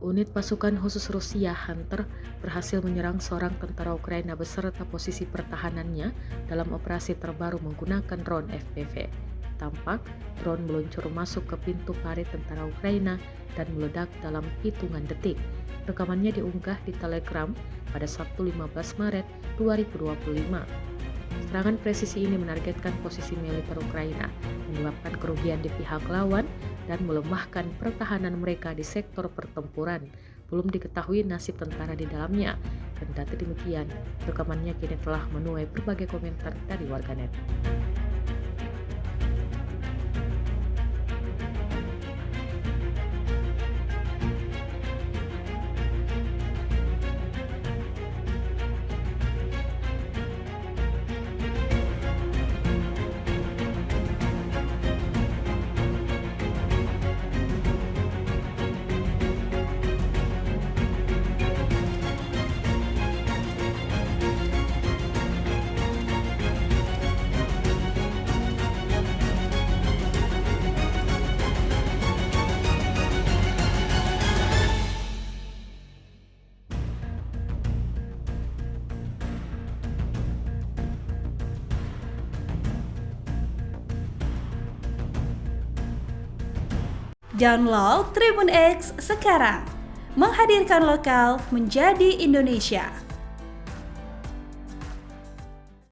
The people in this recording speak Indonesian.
Unit pasukan khusus Rusia Hunter berhasil menyerang seorang tentara Ukraina beserta posisi pertahanannya dalam operasi terbaru menggunakan drone FPV. Tampak drone meluncur masuk ke pintu parit tentara Ukraina dan meledak dalam hitungan detik. Rekamannya diunggah di Telegram pada Sabtu 15 Maret 2025. Serangan presisi ini menargetkan posisi militer Ukraina, menyebabkan kerugian di pihak lawan dan melemahkan pertahanan mereka di sektor pertempuran. Belum diketahui nasib tentara di dalamnya. Kendati demikian, rekamannya kini telah menuai berbagai komentar dari warganet. Download Tribun X sekarang, menghadirkan lokal menjadi Indonesia.